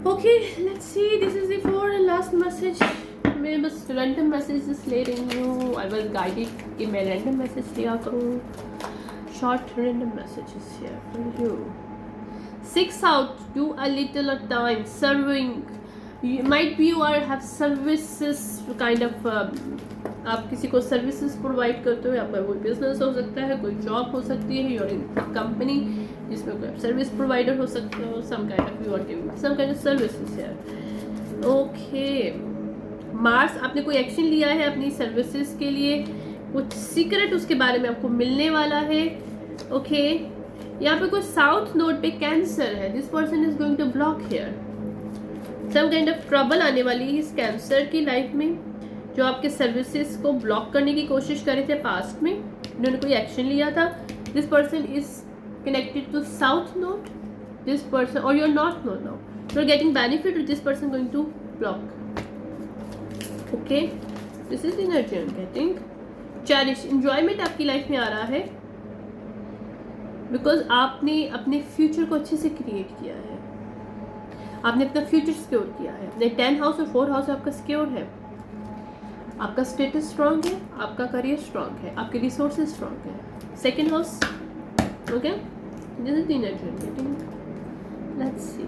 Okay, let's see. This is the fourth and last message. मैं बस random messages ले रही हूँ. I was guided कि मैं random message लिया करूँ. Short random messages here for you. 6 out. Do a little at time. Serving. Might be you are have services kind of. आप किसी को सर्विसेज प्रोवाइड करते हो, आपका कोई बिजनेस हो सकता है, कोई जॉब हो सकती है, योर इन कंपनी जिसमें कोई सर्विस प्रोवाइडर हो सकते हो, some kind of you are giving some kind of services है. ओके, मार्स, आपने कोई एक्शन लिया है अपनी सर्विसेज के लिए, कुछ सीक्रेट उसके बारे में आपको मिलने वाला है. ओके, यहाँ पे कोई साउथ नोड पे कैंसर है. This person is going to block here. Some kind of trouble आने वाली है इस कैंसर की लाइफ में, जो आपके सर्विसेज को ब्लॉक करने की कोशिश कर रहे थे पास्ट में. उन्होंने कोई एक्शन लिया था. This person is connected to south node. This person और you are not node now, you are getting benefit और this person going to block. Okay, this is energy I am getting. Cherish, enjoyment आपकी life में आ रहा है because आपने अपने future को अच्छे से क्रिएट किया है. आपने अपना फ्यूचर सिक्योर किया है. 10 हाउस और 4 हाउस आपका सिक्योर है. आपका स्टेटस स्ट्रांग है, आपका करियर स्ट्रांग है, आपके रिसोर्सेज स्ट्रांग है. Second house. Okay, this is the energy I am getting. Let's see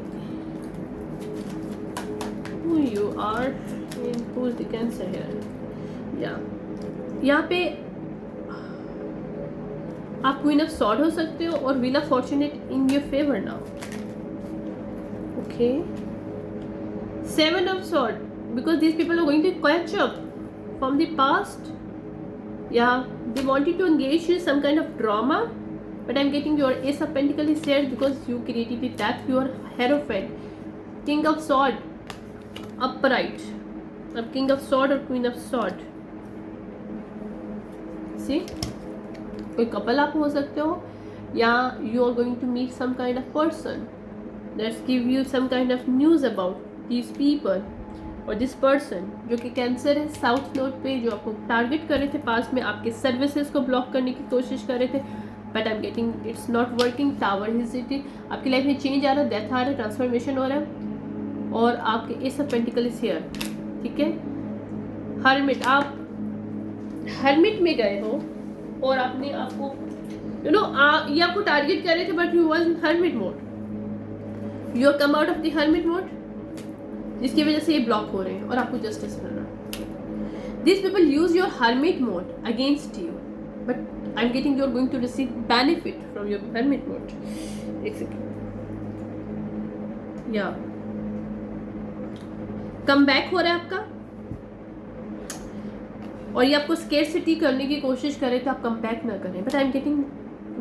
who you are and who is the cancer here. यहाँ पे आप क्वीन ऑफ सॉर्ड हो सकते हो और wheel of fortunate in your favour now. Okay, 7 of sword, because these people are going to catch up from the past. Yeah, they wanted to engage in some kind of drama, but I'm getting your Ace of Pentacles is here because you created that. You are Hierophant. King of Sword, upright. अब King of Sword और Queen of Sword. See, कोई couple आप हो सकते हो, या you are going to meet some kind of person. Let's give you some kind of news about these people. और this person जो कि कैंसर है साउथ नोड पे, जो आपको टारगेट कर रहे थे पास में, आपके सर्विसेज को ब्लॉक करने की कोशिश कर रहे थे, but I am getting it's not working. Tower हिजिटी, आपकी लाइफ में चेंज आ रहा है, डेथ आ रहा है, ट्रांसफॉर्मेशन हो रहा है, और आपके एस ऑफ पेंटिकल्स हियर. ठीक है, हर्मिट, आप हर्मिट में गए हो और आपने आपको ये आपको टारगेट कर रहे थे, but you was in hermit mode. You are come out of the hermit mode, जिसकी वजह से ये ब्लॉक हो रहे हैं और आपको जस्टिस मिल रहा है. This people use your hermit mode against you, but I am getting you are going to receive benefit from your hermit mode. एक सेकेंड, या कम बैक हो रहा है आपका, और ये आपको स्केर्सिटी करने की कोशिश करे तो आप कम बैक ना करें, but I am getting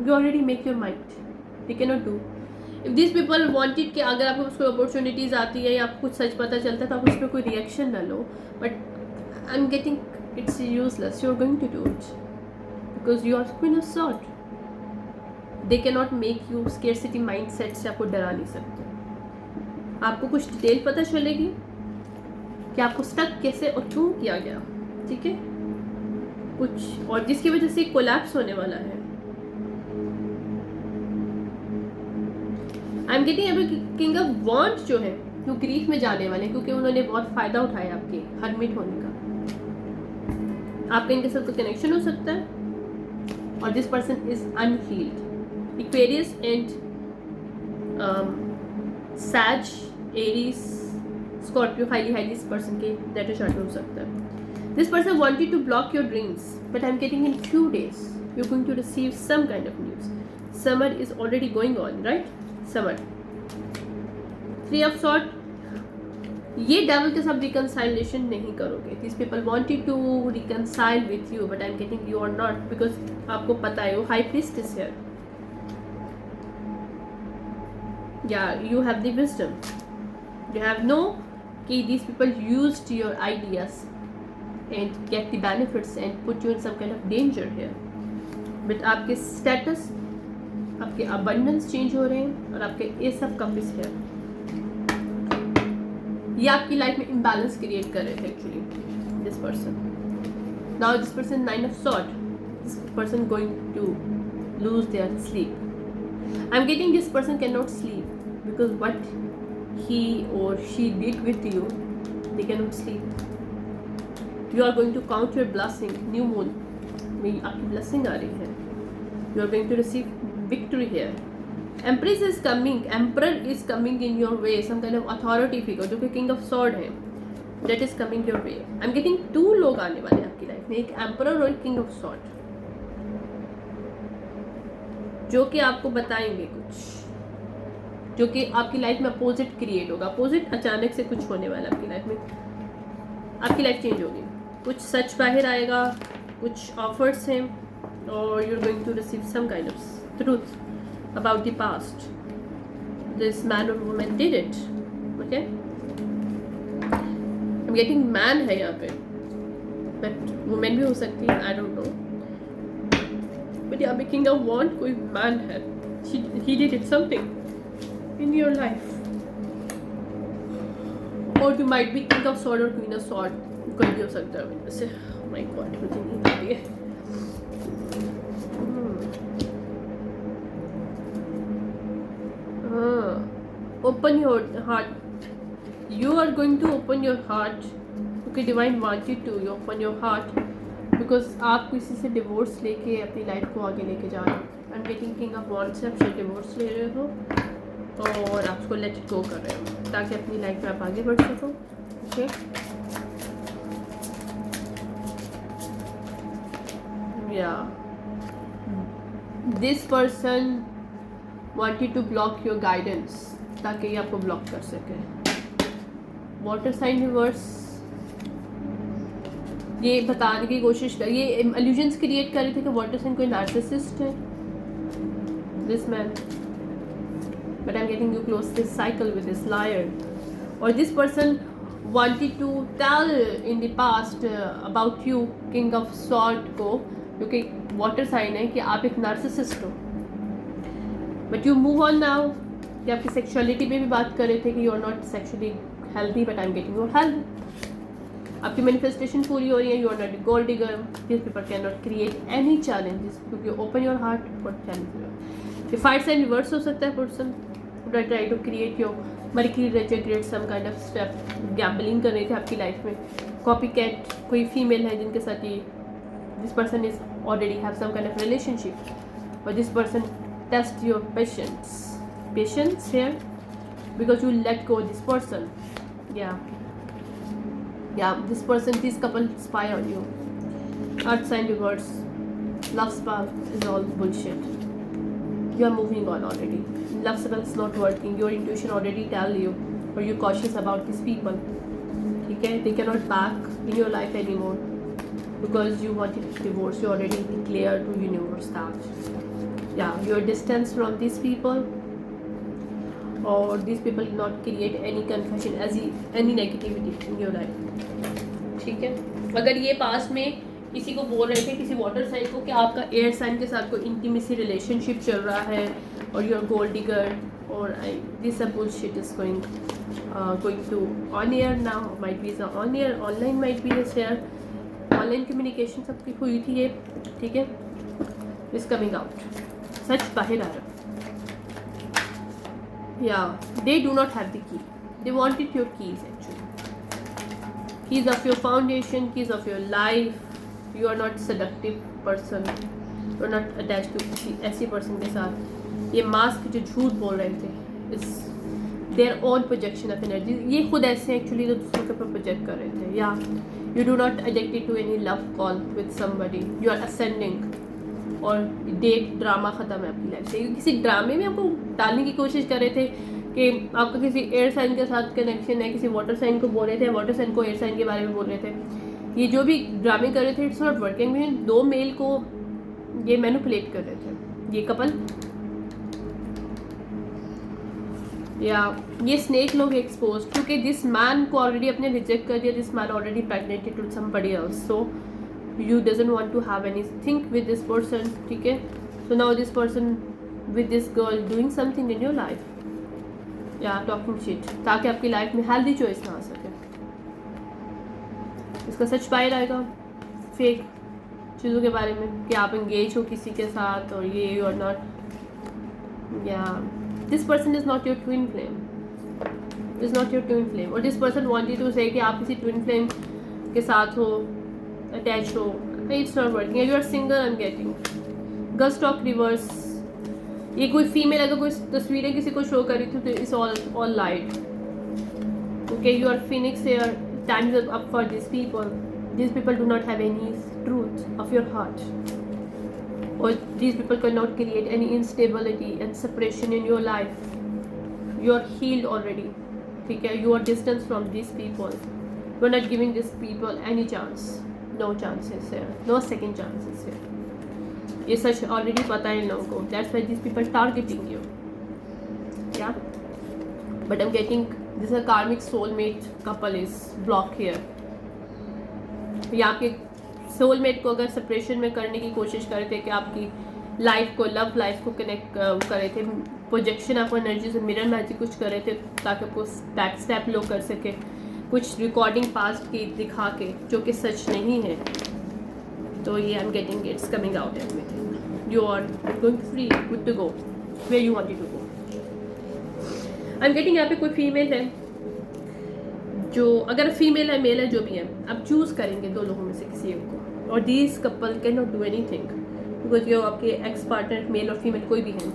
you already make your mind, you can not do. If this people wanted कि अगर आपको कोई अपॉर्चुनिटीज आती है या आपको कुछ सच पता चलता है तो आप उस पर कोई रिएक्शन ना लो, but I am getting it's useless. You are going to do it because you are queen of sword. They can not make you scarcity mindset से आपको डरा नहीं सकते. आपको कुछ डिटेल पता चलेगी कि आपको स्टक कैसे और क्यों किया गया. ठीक है, कुछ और जिसकी वजह से कोलैप्स होने वाला है. आई एम गेटिंग अभी किंग ऑफ वॉन्ड जो है वो ग्रीफ में जाने वाले हैं, क्योंकि उन्होंने बहुत फायदा उठाया आपके हर्मिट होने का. आपका इनके साथ कोई कनेक्शन हो सकता है, और this person is unhealed. Aquarius and Sag, Aries, Scorpio highly इस पर्सन के नेटो चार्ट में हो सकता है. This person wanted to block your dreams, but I am getting in few days you are going to receive some kind of news. Summer is already going on, right? Summer. 3 of sword, ये devil के साथ reconciliation नहीं करोगे. This people wanted to reconcile with you, but I am getting you are not, because आपको पता है वो high priestess here. या you have the wisdom, you have know कि this people used your ideas and get the benefits and put you in some kind of danger here. But आपके status, आपके abundance change हो रहे हैं, और आपके ace of cup is here. ये आपकी लाइफ में इम्बैलेंस क्रिएट कर रहे थे actually this person. Now this person 9 of sword, this person going to lose their sleep. I'm getting this person cannot sleep because what he or she did with you, they cannot sleep. You are going to count your blessing. New moon में आपकी blessing आ रही है. You are going to receive victory here. Empress is coming. Emperor is coming in your way. Some kind of authority figure जो कि King of Sword है. That is coming your way. I'm getting 2 लोग आने वाले हैं आपकी life में, एक Emperor और एक King of Sword, जो कि आपको बताएंगे कुछ, जो कि आपकी लाइफ में अपोजिट क्रिएट होगा. अपोजिट अचानक से कुछ होने वाला है आपकी लाइफ में. आपकी लाइफ चेंज होगी. कुछ सच बाहर आएगा, कुछ ऑफर्स हैं, और you are going to receive some kind of truth about the past. This man or woman did it. Okay, I'm getting man है यहाँ पे, but woman भी हो सकती है, I don't know. But यहाँ पे king of wand कोई man है. He did it something in your life. Or you might be king of sword or queen of sword. कोई भी हो सकता है वैसे. Oh my god, मुझे नींद आ रही है. Open your heart. You are going to open your heart. Okay, divine want you to. You open your heart because आप किसी से डिवोर्स लेके अपनी लाइफ को आगे लेके जा रहे हो. आई am getting king of wands से आपसे डिवोर्स ले रहे हो और आप उसको लेट गो कर रहे हो ताकि अपनी लाइफ में आप आगे बढ़ सको. ओके, या this person wanted to block your guidance ताकि ये आपको ब्लॉक कर सके. वाटर साइन रिवर्स ये बताने की कोशिश कर, ये इल्यूजन्स क्रिएट कर रहे थे कि वाटर साइन कोई नार्सिसिस्ट है. This man, but I am getting you close this cycle with this liar. और this person wanted to tell in the past about you king of sword को, क्योंकि water sign है, कि आप एक narcissist हो. But you move on now. कि आपकी सेक्सुअलिटी पे भी बात कर रहे थे कि you are not sexually healthy, but I am getting your health. आपकी मैनिफेस्टेशन पूरी हो रही है. You are not a gold digger. This people can not create any challenges क्योंकि open your heart for challenge. ये फाइट्स एंड रिवर्स हो सकता है. Person try to create your mercury retrograde some kind of step. Gambling कर रहे थे आपकी life में. कॉपी कैट कोई फीमेल है जिनके साथ ये this person is already have some kind of relationship, और this person test your patience here because you let go this person. Yeah, this person, this couple spy on you. Earth sign reverse, love spell is all bullshit. You are moving on already. Love spell is not working. Your intuition already tell you, or you're cautious about these people. Okay, they cannot back in your life anymore because you wanted divorce. You already declared to universe that. Yeah, you're distance from these people, or these people do not create any confusion, any negativity in your life. ठीक है. अगर ये पास में किसी को बोल रहे थे, किसी वाटर साइन को, कि आपका एयर साइन के साथ कोई इंटीमेसी रिलेशनशिप चल रहा है और यू आर गोल्ड डिगर, और this bullshit is going to on air now. Might be on air, online might be share, online communication सबकी हुई थी ये. ठीक है, इज कमिंग आउट. सच बाहर आ रहा. या they do not have the key. They wanted your keys actually. Keys of your foundation, keys of your life. You are not seductive person. You are not attach to किसी ऐसी person के साथ. ये mask जो झूठ बोल रहे थे इस their own projection of energy. ये खुद ऐसे एक्चुअली जो दूसरों के ऊपर प्रोजेक्ट कर रहे थे. या you do not addicted to any love call with somebody. You are ascending, और डेट ड्रामा ख़त्म है आपकी लाइफ से. किसी ड्रामे में आपको डालने की कोशिश कर रहे थे कि आपका किसी एयर साइन के साथ कनेक्शन है, किसी वाटर साइन को बोल रहे थे, वाटर साइन को एयर साइन के बारे में बोल रहे थे. ये जो भी ड्रामे कर रहे थे इट्स नॉट वर्किंग. में 2 मेल को ये मैनिपुलेट कर रहे थे ये कपल. या ये स्नेक लोग एक्सपोज, क्योंकि दिस मैन को ऑलरेडी अपने रिजेक्ट कर दिया. This man already pregnanted to somebody else, so you doesn't want to have anything with this person. ठीक है. So now this person with this girl doing something in your life. Yeah, talking shit ताकि आपकी life में healthy choice ना आ सके. इसका सच बाहर आएगा फेक चीज़ों के बारे में कि आप एंगेज हो किसी के साथ और ये यू आर नॉट. या this person is not your twin flame. Is not your twin flame, और दिस पर्सन वांटेड टू से कि आप किसी ट्विन फ्लेम के साथ हो, अटैच हो, it's not working, you are single, I am getting girls talk reverse. ये कोई फीमेल अगर कोई तस्वीरें किसी को शो करी थी तो it's all light, okay, you are phoenix here, time is up for this people do not have any truth of your heart, or these people cannot create any instability and separation in your life, you are healed already, ठीक है, you are distanced from these people, you are not giving these people any chance, no chances here, no second chances here, ये सच already पता है इन लोगों को, that's why these people targeting you, yeah, but I'm getting this is a karmic soulmate couple is blocked here, यहाँ के soulmate को अगर separation में करने की कोशिश करे थे कि आपकी लाइफ को, लव लाइफ को कनेक्ट करे थे, प्रोजेक्शन ऑफ एनर्जी से मिरर मैजिक कुछ करे थे ताकि आपको बैक स्टेप लो कर सके, कुछ रिकॉर्डिंग पास्ट की दिखा के जो कि सच नहीं है, तो ये I am getting it's coming out everything, you are going free, good to go where you wanted to go. I am getting यहाँ पे कोई फीमेल है जो, अगर फीमेल है मेल है जो भी है, आप चूज करेंगे दो लोगों में से किसी एक को, और these couple can not do anything because यो आपके एक्स पार्टनर मेल और फीमेल कोई भी हैं,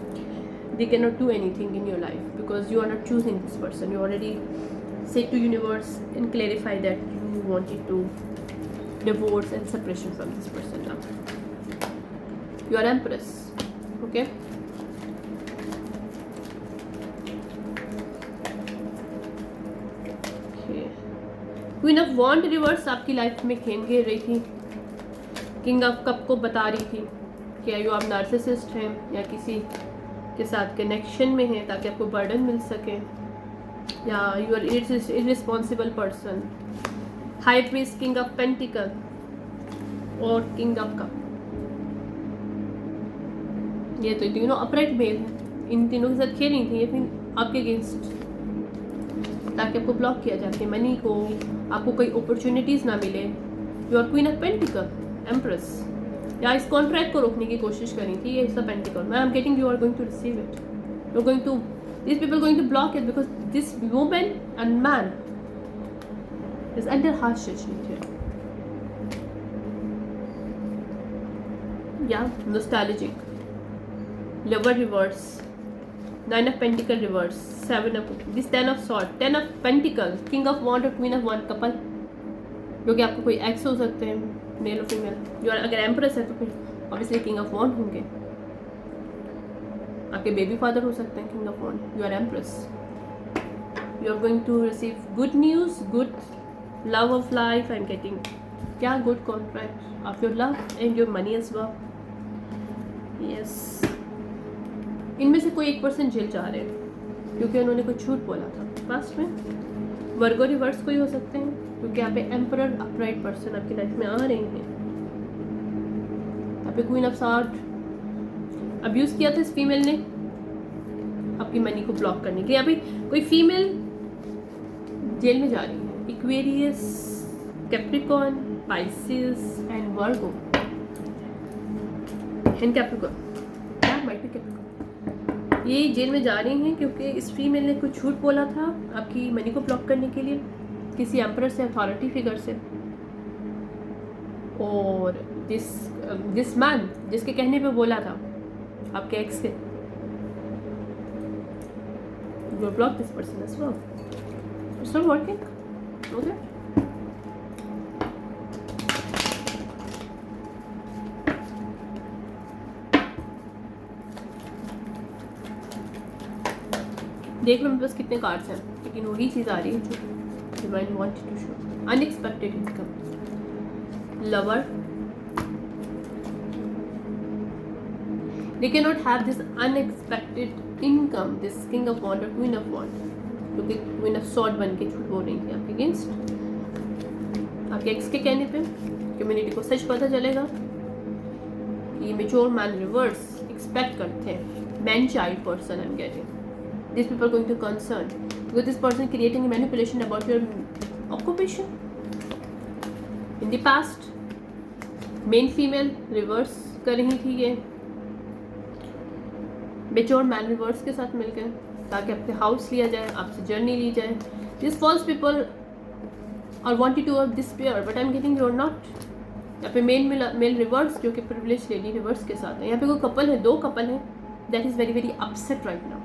they can not do anything in your life because you are not choosing this person, you already set to universe and clarify that you wanted to divorce and separation from this person now, you are empress, okay, queen of wand reverse आपकी life में खेल घेर रही थी, king of cup को बता रही थी कि यू आप नार्सिसिस्ट हैं या किसी के साथ कनेक्शन में हैं ताकि आपको बर्डन मिल सके, या you are irresponsible person, high priest, king of pentacle और किंग ऑफ कप, ये तो तीनों अपराइट मेल है, इन तीनों के साथ खेल रही थी ये आपके अगेंस्ट ताकि आपको ब्लॉक किया जाए, मनी को, आपको कोई अपॉर्चुनिटीज़ ना मिले, you are queen of pentacle, empress, या इस कॉन्ट्रैक्ट को रोकने की कोशिश करी थी, ये इसका पेंटिकल, मैं I am getting you are going to receive it, you are going to, this people going to block it because this woman and man is under harsh judgment here, या nostalgic, lover reverse, nine of pentacle reverse, seven of this, ten of sword, ten of pentacle, king of wand और queen of wand couple, जो कि आपको कोई x हो सकते हैं mail और फीमेल, जो अगर एम्प्रेस है तो फिर ऑब्वियसली किंग ऑफ वॉन्ड होंगे, आपके बेबी फादर हो सकते हैं king of wand, you are empress, you are going to receive good news, good love of life, I am getting क्या good contract of your love and your money as well, yes, इनमें से कोई एक person jail जा रहे हैं क्योंकि उन्होंने कुछ झूठ बोला था पास्ट में, वर्गो रिवर्स कोई हो सकते हैं क्योंकि यहाँ पे एम्परर अपराइट पर्सन आपकी लाइफ में आ रहे हैं, यहाँ पे क्वीन ऑफ सॉर्ड अब्यूज किया था इस फीमेल ने आपकी मनी को ब्लॉक करने के लिए, यहाँ पे कोई फीमेल जेल में जा रही है, Aquarius, Capricorn, Pisces and Virgo and Capricorn, ये जेल में जा रही हैं क्योंकि इस फीमेल ने कुछ झूठ बोला था आपकी मनी को ब्लॉक करने के लिए किसी एम्परर से, अथॉरिटी फिगर से, और दिस मैन जिसके कहने पे बोला था आपके एक्स के, you block this person as well, it's not working, okay, देख लो मेरे पास कितने कार्ड्स हैं, लेकिन वही चीज़ आ रही है जो divine wanted to show, unexpected income, lover, they can not have this unexpected income, this king of wand और क्वीन ऑफ वॉन्ड, क्योंकि क्वीन ऑफ सॉर्ड बन के झूठ बोल रही थी आपके अगेंस्ट, आपके एक्स के कहने पे कम्युनिटी को सच पता चलेगा कि मेच्योर मैन रिवर्स एक्सपेक्ट करते हैं, man child person I am getting, these people are going to concern because this person creating a manipulation about your occupation in the past, main female reverse कर रही थी ये, mature man reverse के साथ मिलकर ताकि आपसे हाउस लिया जाए, आपसे जर्नी ली जाए. This false people are wanted to have this pair but I am getting you are not. यहाँ पे मेल रिवर्स जो कि प्रिविलेज लेडी रिवर्स के साथ है. यहाँ पे कोई कपल है, 2 कपल है, that is very very upset right now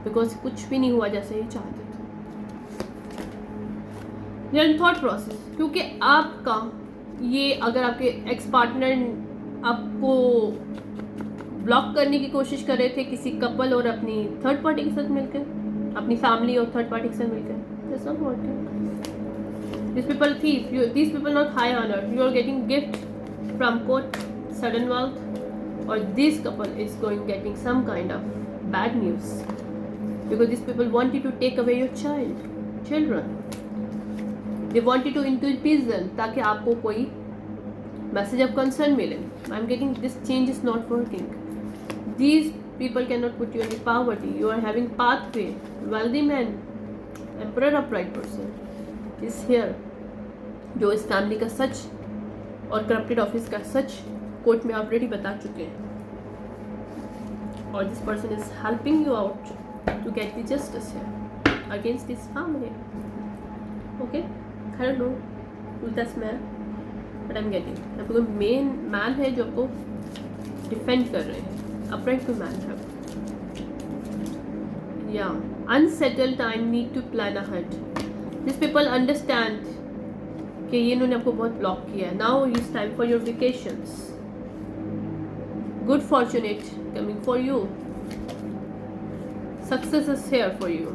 because कुछ भी नहीं हुआ जैसे ये चाहते थे. देयर थॉट प्रोसेस, क्योंकि आपका ये अगर आपके एक्स पार्टनर आपको ब्लॉक करने की कोशिश कर रहे थे किसी कपल और अपनी थर्ड पार्टी के साथ मिलकर, अपनी फैमिली और थर्ड पार्टी के साथ मिलकर, that's not working. These people thief. These people not high honor. You are getting gift from court, sudden wealth, or this couple is getting some kind of bad news because these people want you to take away your children. They want you to into prison ताकि आपको कोई message of concern मिले. I'm getting this change is not working. These people cannot put you in poverty. You are having pathway. Wealthy man, emperor upright person is here. जो इस family का सच और corrupted office का सच court में already बता चुके हैं. और this person is helping you out to get the justice here against this family. Okay, I don't know who that man but I am getting. यहाँ पे कोई मेन मैन है जो आपको डिफेंड कर रहे हैं. अपराइट टू मैन है. या unsettled time need to plan ahead. This people understand कि ये इन्होंने आपको बहुत ब्लॉक किया है. Now is time for your vacations. Good fortunate coming for you. Success is here for you.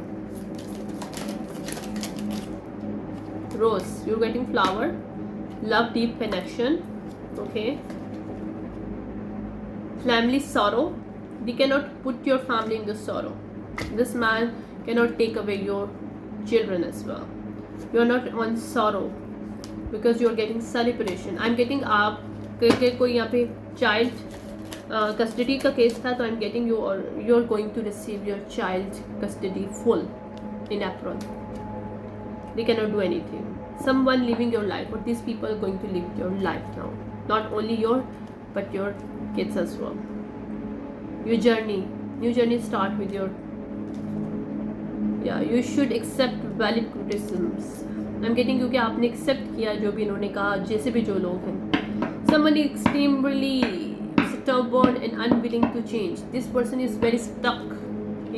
Rose, you are getting flower. Love deep connection. Okay. Family sorrow. They cannot put your family in the sorrow. This man cannot take away your children as well. You are not on sorrow because you are getting celebration. I'm getting आप कोई यहाँ पे child custody का case था तो I'm getting you or you are going to receive your child custody full in April. They cannot do anything. Someone living your life, but these people are going to live your life now. Not only your but your kids as well. Your new journey start with your. Yeah, you should accept valid criticisms. I'm getting क्योंकि आपने accept किया जो भी इन्होंने कहा, जैसे भी जो लोग हैं. Someone is extremely stubborn and unwilling to change. This person is very stuck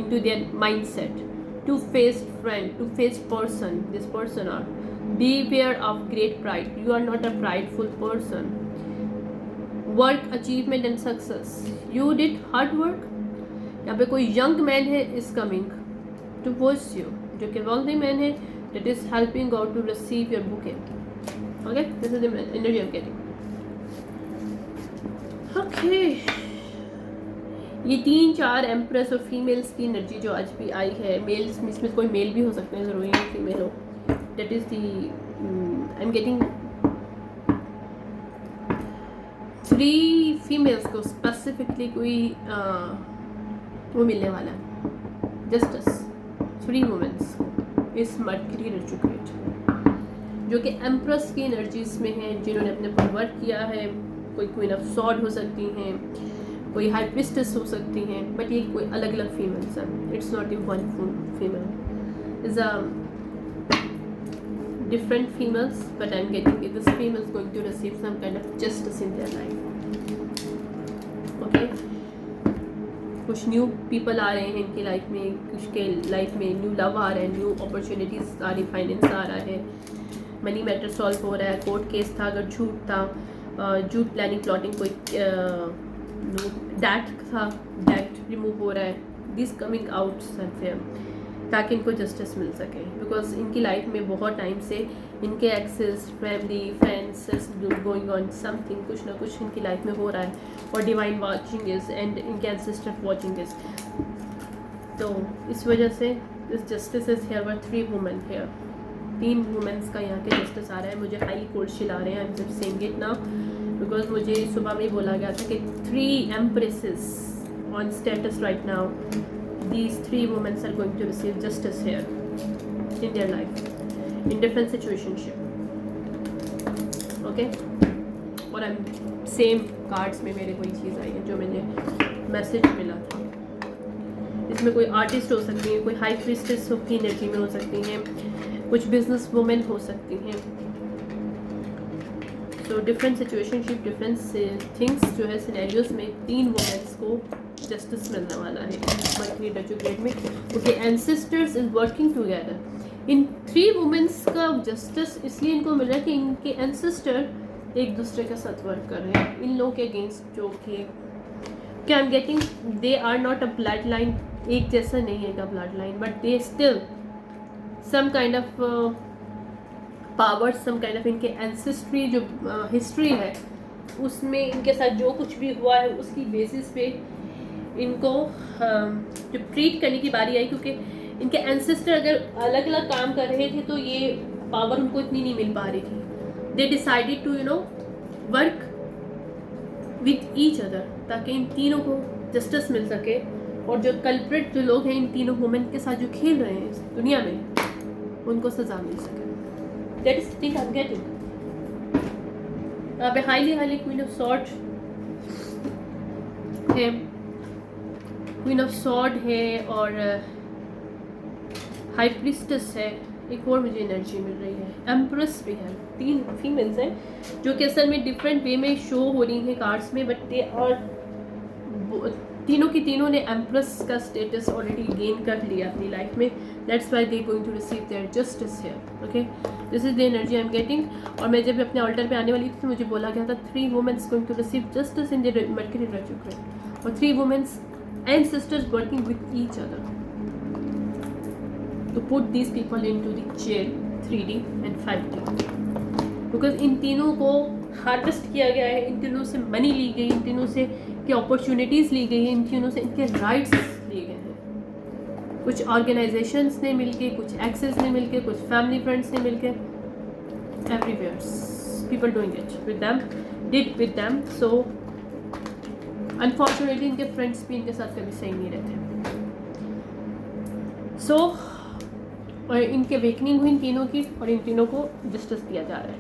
into their mindset. Two-faced friend, two-faced person. This person are. Beware of great pride. You are not a prideful person. Work, achievement and success. You did hard work. यहाँ पे कोई young man है is coming towards you. जो कि wealthy man है that is helping out to receive your bouquet. Okay, this is the energy I'm getting. Okay. ये 3-4 empress और females की एनर्जी जो आज भी आई है. मेल्स इसमें कोई मेल भी हो सकते हैं, ज़रूरी नहीं फीमेल हो. That is the I'm getting 3 females को स्पेसिफिकली कोई वो मिलने वाला है. जस्टिस 3 वुमेन्स इस मर्करी रेट्रोग्रेड जो कि एम्प्रेस की एनर्जीज में हैं, जिन्होंने अपने ऊपर वर्क किया है. कोई क्वीन ऑफ सॉर्ड हो सकती हैं, कोई हाई प्रिस्टेस हो सकती हैं, बट ये कोई अलग अलग फीमेल्स हैं. It's not a one female. Is a different females, but I'm getting this female is going to receive some kind of justice in their life. Okay, कुछ न्यू पीपल आ रहे हैं इनकी लाइफ में, कुछ के लाइफ में new love आ रहा है, न्यू अपॉर्चुनिटीज आ रही, फाइनेंस आ रहा है, मनी मैटर सॉल्व हो रहा है. कोर्ट केस था, अगर झूठ था, झूठ प्लानिंग प्लॉटिंग कोई डैट था, डैट रिमूव हो रहा है. दिस कमिंग आउट समवेयर ताकि इनको जस्टिस मिल सके. बिकॉज इनकी लाइफ में बहुत टाइम से इनके exes, family, friends going on something, कुछ ना कुछ इनकी लाइफ में हो रहा है. और डिवाइन वॉचिंग इज एंड इनके एंसेस्टर वॉचिंग इज. तो इस वजह से this justice is here where 3 women here. 3 womens का यहाँ के जस्टिस आ रहा है. मुझे हाईली कोल्ड चिल आ रहे हैं. I am just saying it now because मुझे सुबह में बोला गया था कि 3 एम्प्रेसेस on status right now. These 3 women are going to receive justice here in their life in different situationship. Okay, और I'm same cards में मेरे कोई चीज़ आई है जो मैंने मैसेज मिला था. इसमें कोई आर्टिस्ट हो सकती हैं, कोई हाई प्रीस्टेस की एनर्जी में हो सकती हैं, कुछ बिजनेस वुमेन हो सकती हैं। तो डिफरेंट सिचुएशनशिप, डिफरेंट थिंग्स जो है सिनेरियोज में 3 वुमेन्स को जस्टिस मिलने वाला है मर्क्यूरी रेट्रोग्रेड में, क्योंकि एंसेस्टर्स इज वर्किंग टुगेदर। इन 3 वुमेन्स का जस्टिस इसलिए इनको मिल रहा है कि इनके एंसेस्टर एक दूसरे के साथ वर्क कर रहे हैं इन लोगों के अगेंस्ट, जो कि क्या I am getting they are not a blood line, एक जैसा नहीं है का blood line, but they still some kind of power, some kind of इनके एंसेस्ट्री जो हिस्ट्री है उसमें इनके साथ जो कुछ भी हुआ है उसकी बेसिस पे इनको जो ट्रीट करने की बारी आई, क्योंकि इनके एंसेस्टर अगर अलग अलग काम कर रहे थे तो ये पावर उनको इतनी नहीं मिल पा रही थी। They decided to work with each other, ताकि इन तीनों को जस्टिस मिल सके और जो कल्प्रिट जो लोग हैं इन तीनों वुमेन के साथ जो खेल रहे हैं इस दुनिया में उनको सजा मिल सके। That is thing I am getting. यहाँ पे हाईली क्वीन ऑफ सॉर्ड है, क्वीन ऑफ सॉर्ड है और हाई प्रीस्टेस है। एक और मुझे एनर्जी मिल रही है, एम्प्रेस भी है। 3 फीमेल्स हैं जो कि असल में डिफरेंट वे में शो हो रही हैं कार्ड्स में, बट दे आर तीनों की तीनों ने एम्प्रेस का स्टेटस ऑलरेडी गेन कर लिया अपनी लाइफ में। That's why they going to receive their justice here. Okay, this is the energy I am getting. और मैं जब अपने ऑल्टर पे आने वाली थी तो मुझे बोला गया था 3 womens going to receive justice in the mercury retrograde और 3 womens and sisters working with each other to put these people into the jail 3D and 5D, because इन तीनों को हार्वेस्ट किया गया है, इन तीनों से मनी ली गई, इन तीनों से की अपॉर्चुनिटीज़ ली गई है, इन तीनों से इनके राइट्स लिए गए हैं। कुछ ऑर्गेनाइजेशंस ने मिलके, कुछ एक्सेस ने मिलके, कुछ फैमिली फ्रेंड्स ने मिलके, everywhere people doing it with them, did with them. So unfortunately इनके फ्रेंड्स भी इनके साथ कभी सही नहीं रहते। सो और इनके वेकनिंग हुई इन तीनों की और इन तीनों को जस्टिस दिया जा रहा है।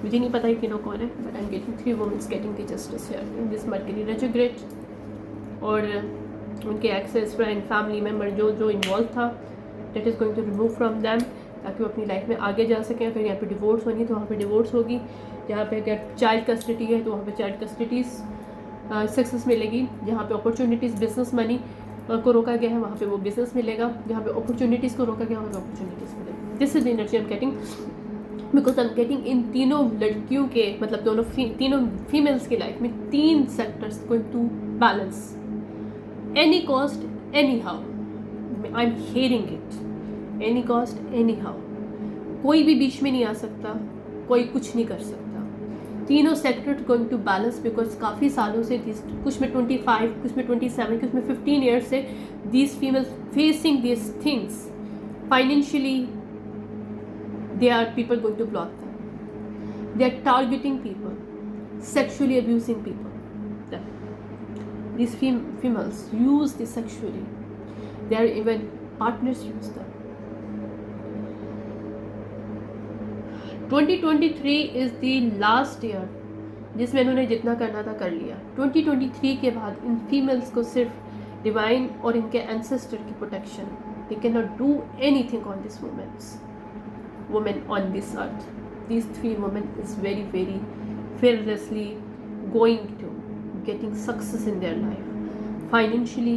मुझे नहीं पता ये तीनों कौन है, but I am getting 3 womens getting the justice here in this mercury retrograde. और उनके एक्सेस फ्रेंड फैमिली मेम्बर जो जो इन्वॉल्व था, that is going to remove from them, ताकि वो अपनी लाइफ में आगे जा सकें। अगर यहाँ पे डिवोर्स होनी तो वहाँ पे डिवोर्स होगी, जहाँ पे अगर चाइल्ड कस्टडी है तो वहाँ पे चाइल्ड कस्टडीज सक्सेस मिलेगी, जहाँ पे अपॉर्चुनिटीज़ बिजनेस मनी को रोका गया है वहाँ पे वो बिजनेस मिलेगा, जहाँ पे अपॉर्चुनिटीज़ को रोका गया वहाँ पे अपॉर्चुनिटीज़ मिलेगी। This is the energy I am getting, because I am getting इन तीनों लड़कियों के मतलब दोनों तीनों फीमेल्स की लाइफ में 3 sectors going to balance any cost anyhow. I am hearing it, any cost anyhow. कोई भी बीच में नहीं आ सकता, कोई कुछ नहीं कर सकता। तीनों sector going to balance, because काफ़ी सालों से कुछ में 25, कुछ में 27, कुछ में 15 ईयर्स से these females facing this things financially. They are people going to block them, they are targeting people, sexually abusing people. These females use this sexually. They are even partners use them. 2023 is the last year जिसमें इन्होंने जितना करना था कर लिया। 2023 के बाद in females को सिर्फ डिवाइन और इनके एंसेस्टर की protection, they cannot do anything on these women on this earth. These 3 women is very very fearlessly going to getting success in their life, financially,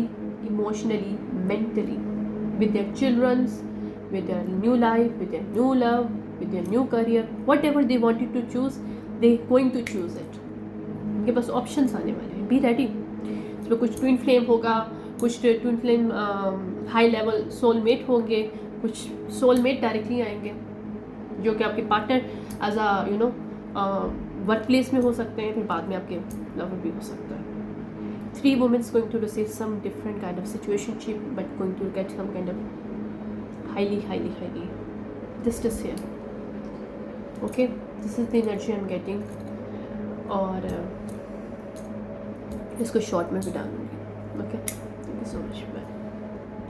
emotionally, mentally, with their children's, with their new life, with their new love, with their new career, whatever they wanted to choose, they going to choose it. उनके पास options आने वाले हैं, be ready. इसमें कुछ twin flame होगा, कुछ twin flame high level soulmate होंगे, कुछ सोलमेट डायरेक्टली आएंगे जो कि आपके partner as a workplace में हो सकते हैं, फिर बाद में आपके लवर भी हो सकता है। 3 women going to receive some different kind of situationship, but going to get some kind of highly justice here. Okay, this is the energy I'm getting. और इसको शॉर्ट में भी डालूंगी। Okay, thank you so much, bye.